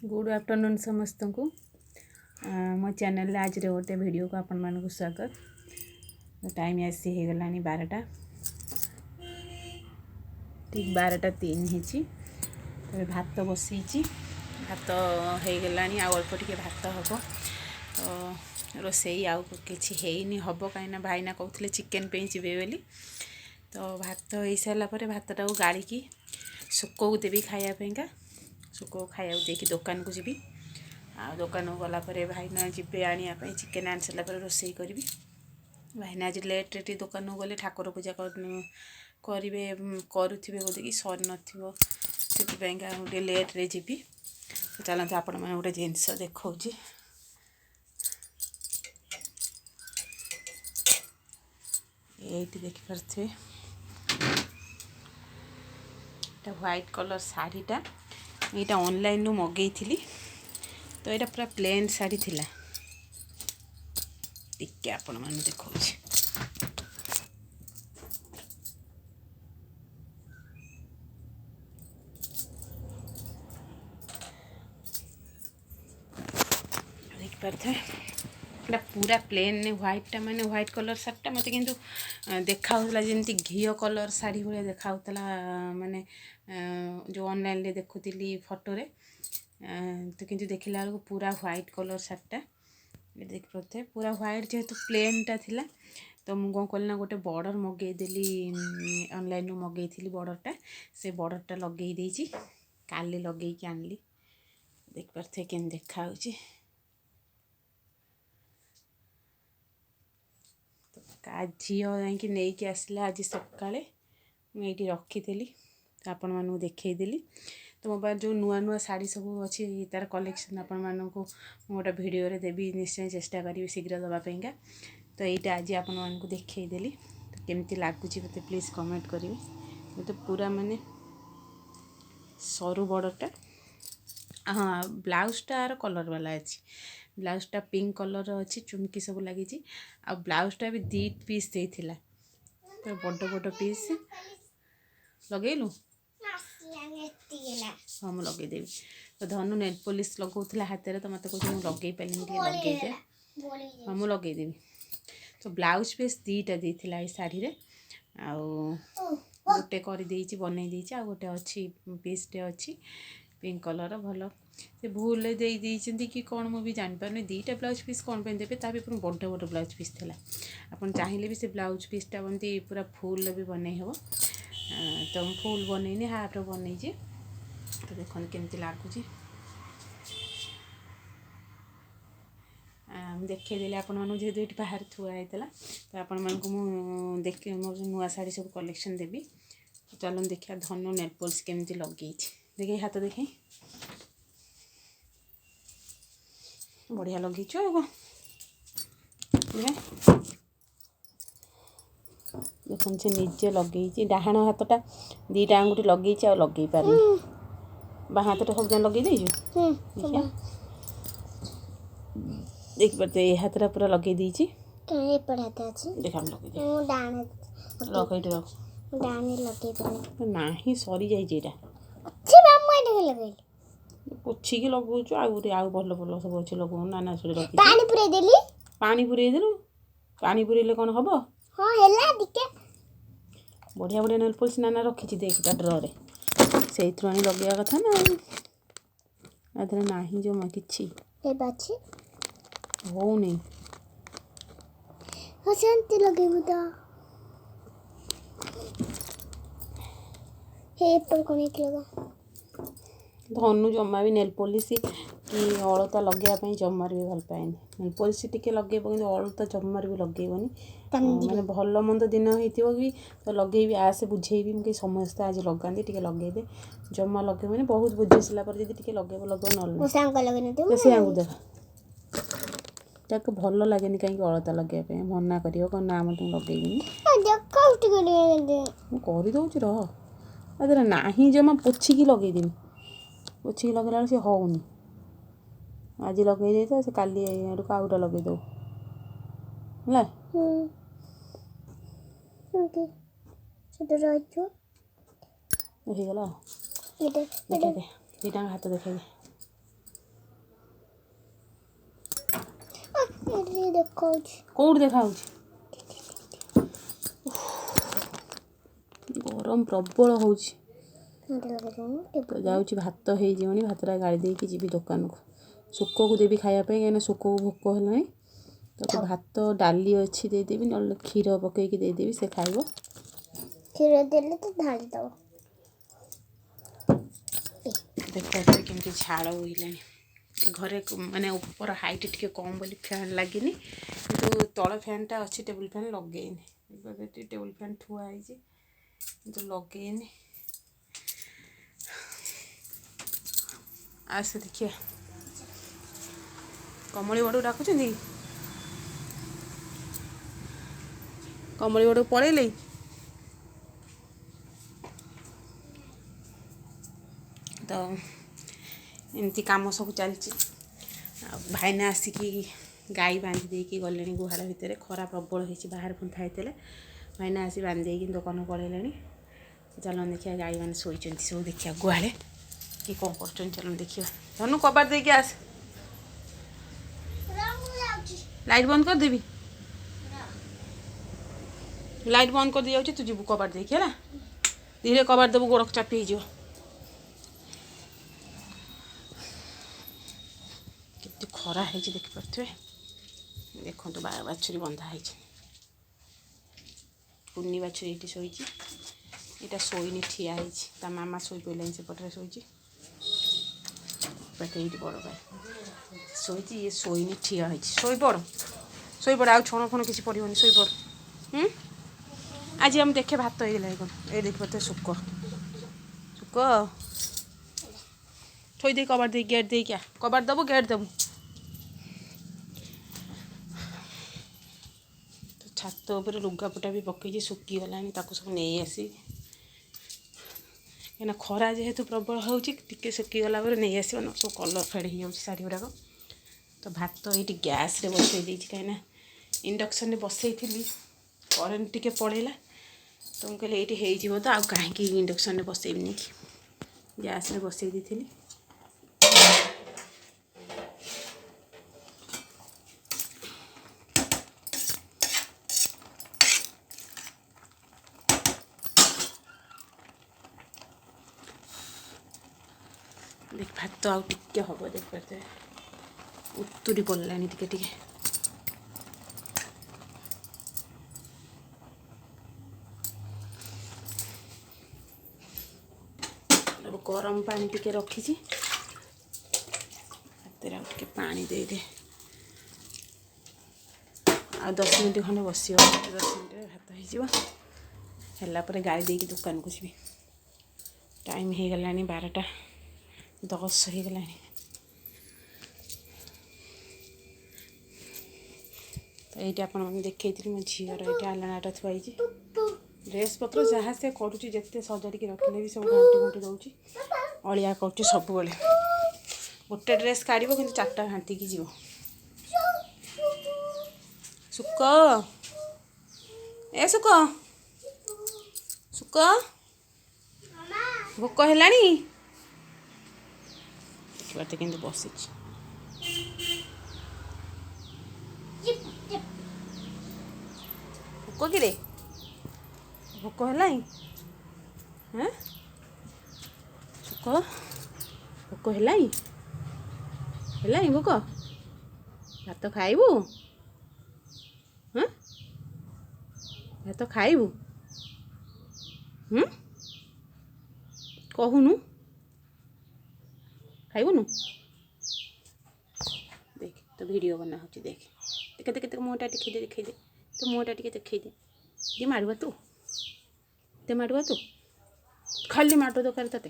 Good afternoon समस्त को मो चैनल आज गोटे वीडियो को आपण मानक स्वागत। टाइम आसी हो गला 12टा ठीक 12:03 होती। भात बसई भात हो गला अल्प टे भात हम तो रोसई आउ कि हम कहीं भाईना कहते चिकेन पे जीवे बोली। तो भात हो सारापर भातटा गाड़ी सुको को देवी खायापेगा सुको खाया देखी दुकान को जीवी आ दुकान को गलापर भाईना जीवे आने चिकेन आनी सारापर रोसई करी। भाईना आज लेट रे दुकान को गले ठाकुर पूजा करेंगे करुवे बोल कि सर नपाई गोटे लेट रे जीवी। तो चलते आपण मैंने गोटे जिनस देखा ये देखिपे व्हाइट कलर शाढ़ीटा यहाँ ऑनलाइन मगई थी। तो यहाँ पूरा प्लेन शाढ़ी थिला टिके आपण मैंने देखा देखिपे पूरा प्लेन व्हाइटा माने व्हाइट कलर शाढ़ीटा मत किंतु देखा जमी घी कलर शाढ़ी भाया देखा माने जो ऑनलाइन देखुली फोटो रे। तो किंतु देखला बेलू पूरा व्हाइट कलर शाढ़ीटा देख पारे पूरा व्हाइट जेहेतु प्लेनटा थिला। तो मुझे कौन कल ना गोटे बॉर्डर मगेदेली ऑनलाइन मगई थी बॉर्डरटा से बॉर्डरटा लगे देची काली लगे आनली देख पारे के देखा झी जाकि नहीं आसला आज सकाଳେ मुझे रखीली तो आपण मानू देखईदेली। तो मो पास जो नुआ नुआ शाढ़ी सब अच्छी तार कलेक्शन आपण मानू गोटे भिडियो देवी निश्चय चेष्टा करी शीघ्र दवापाईका। तो यहाँ आज आपण मानू देखईदेली तो केमती लगुच मत प्लीज कमेंट करेंगे। तो पूरा माने सरू बॉर्डरटा हाँ ब्लाउजटा यार कलर वाला अच्छी ब्लाउजटा पिंक कलर अच्छी चुमकी सब लगी आ ब्लाउजटा भी 2 पीस देता तो बड़ बड़ पीस लगेलु हाँ मुझे लगेदेवी। तो धनु नेल पॉलिश लगौला हाथ में तो मत कह लगे पारे लगे हाँ मुझे लगेदेवी। तो ब्लाउज पीस 2टा देता ये शाढ़ी रे गोटे कर बनई देची आ गोटे अच्छी पीसटे अच्छी पिंक कलर भल से भूल दे कि कौन मुझे जापारे 2टा ब्लाउज पीस कौन पे देते ता भी बड़ बड़ ब्लाउज पीस थी आप चाहिए भी से ब्लाउज पीसटा बनती पूरा फुल भी बनई हे। तो फुल बनईनी हाफ बनई तो देखते केमती लगुच देखईदेली आपण मानू जेहेतु ये बाहर थुआ तो आपण मानक देख मोर नुआ शाढ़ी सब कलेक्शन देवी। चलो देखिए धनु नेल पॉलिश केमती लगे देखे हाथ देखे बढ़िया लगे देखो से निजे लगे डाहाण हाथटा 2टा आंगुठी लगे लगे पारे बा हाथटा सब लगे देखिए देख पारे ये हाथटा पूरा लगे देखा लगे रख ना सरी जाइए पोछिकी लगुच आउ भल भल सब अच्छे लगो नाना सब रखी पानी पुरे देलु पानी पुरेले कौन हम बढ़िया बढ़िया नेल पॉलिश नाना रखी देख ड्ररे से लगेगा कथा ना ना जमा कि हो नहीं धनु जमा भी नेल पॉलिश कि अलता लगे जमार भी भल पाए नेल पॉलिश टिके लगे अलता जमार भी लगेबनी मैंने भल मंद दिन हो भी तो लगे भी आसे बुझेबी मुझे समस्ते आज लगाते टे लगेदे जमा लगेबनी बहुत बुझे सारापर जी लगेब लगेब से देख भल लगे कहीं अलता लगे मना कर ना मत लगेबी करदे रह ना जमा पोछिकी लगेदेवी पोछिकी लगेला से होनी आज लगे से काली आड़क आउटा लगेदेव है गला देखा दे 2टा हाथ देखा दे कौट देखा गरम प्रबल हो जाऊँगी भात हो भातटा गाड़ी देकी जी दुकान को सुक को देवी खायापी कहीं सुक को भोक है तो भात डाली अच्छी देदेवी ना क्षीर पकईकी देदेवी से खाइब क्षीर देले तो ढाली दो देखो केमती झाड़ बोलानी घरे माने ऊपर हाइट टे कम बोली फैन लगे कि तल फैनटा अच्छी टेबुल फैन लगेनी टेबुल फैन ठुआ है लगेनी आस देखिए कमली बड़ डाकुच कमली बड़ पलैले तो एमती कम सब चलती भाईना आसिकी गाई बांधी देकी गले गुहाल भितर खरा प्रबल हो बाहर पुणी थाई भाईना आसी बांधी देकी दुकान पलैले चलो देखिए गाई मैंने शोचती सब देखिए गुहाले कि कौन कर चलो देखिए धनु कबार देकी आस लाइट बंद कर देवी लाइट बंद कर दी जाऊँ तू जीव कबार देखिए है धीरे कबार देव गोड़ चापी हो केते खरा है देखिपे देखो बाछुरी बंधा है कुन्नी बाछुरी ये शोची यहाँ शोनी ठिया है मामा शोई पड़े सेपटे शोची बड़ भाई शोची ये शोनी ठिया है शोपड़ आ छण फण किसी पड़ोनी शोपड़ आज हम देखे भात हो ये देख पाते सुक सुक थोई दे कबार दे गेट दे क्या कबार दबो गेट देबू तो छात उपर लुगापटा भी पकई सुखीगला सब नहीं आसी कहीं खरा जेहेतु प्रबल होके सुखीगला नहीं आस सब कलर फेड हो शाढ़ी गुड़ाक तो भात ये गैस रे बसई कहीं इंडक्शन बसई थी करेन्ट टिके पड़ेगा तो मुझे ये हो तो आ कहीं इंडक्शन बसईबनी कि गैस रे बसई दी देख भात तो आउ टिके हम देख पाते उतुरी पड़लानी टिके टिके गरम पानी टिके रखी हाथ टिके पानी दे दे आ 10 मिनट खंडे बस 10 मिनट भात होगापर गाड़ी देकी दुकान को जी टाइम हो गलानी 12:10 हो गलानी तो ये आप देखी मो झीर ये आलनाटा थुआई ड्रेस पत्र जहाँ से करुच्ची जिते सजाड़ी रखिले भी सब घाटी घुटी दूसरी अलिया कर सब गोटे ड्रेस काढ़ कि 4टा घाटिकी जीव सुक ए सुक सुक भोक है देखते कि बस भोक कि भोक है हाँ सुक भोक है भोक भात खाइबू हाँ भात खाइबू कहूनु खाइबुनु देख तो वीडियो बना हो देख देख देख देख मुँहटा देखई दे तो मुँहटा टे देखई दे ये मारवा तू ते मारवा तू खाली मार दरकार ते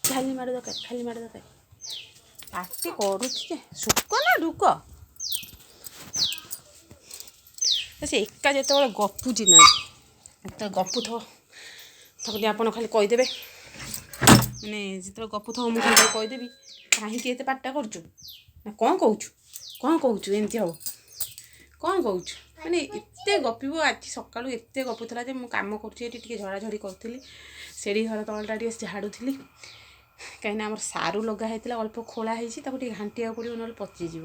खाली मार दरकार पार्टी करुचे सुक ना ढुक से एका जो गपुची ना तो गपु थोड़ी आप खाली कहीदेवे मैंने जो गपु थ मुझे खाली कहीदेवी कहीं एत पार्टा करुचु ना कौन कहूँ एमती हम कौन कहूँ मैंने एत गपिब आज सका एत गपुला मुझे कम कर झड़ाझड़ी करी से घर तलटा झाड़ूली କାହିଁକିନା ଆମର ସାରୁ ଲଗା ହେଇଥିଲା ଅଳ୍ପ ଖୋଳା ହେଇଛି ତାକୁ ଟିକେ ଘାଣ୍ଟିବାକୁ ପଡ଼ିବ ନହେଲେ ପଚିଯିବ।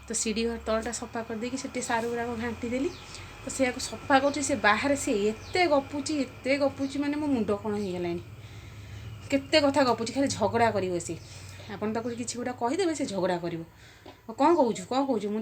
ତ ସିଡ଼ି ଘର ତଳଟା ସଫା କରିଦେଇକି ସେଠି ସାରୁ ଗୁଡ଼ାକ ଘାଣ୍ଟି ଦେଲି। ତ ସେଇଆକୁ ସଫା କରୁଛି, ସେ ବାହାରେ ସେ ଏତେ ଗପୁଛି ମାନେ ମୋ ମୁଣ୍ଡ କ'ଣ ହେଇଗଲାଣି। କେତେ କଥା ଗପୁଛି, ଖାଲି ଝଗଡ଼ା କରିବ ସେ। ଆପଣ ତାକୁ କିଛି ଗୋଟେ କହିଦେବେ ସେ ଝଗଡ଼ା କରିବ। କ'ଣ କହୁଛୁ ମୁଁ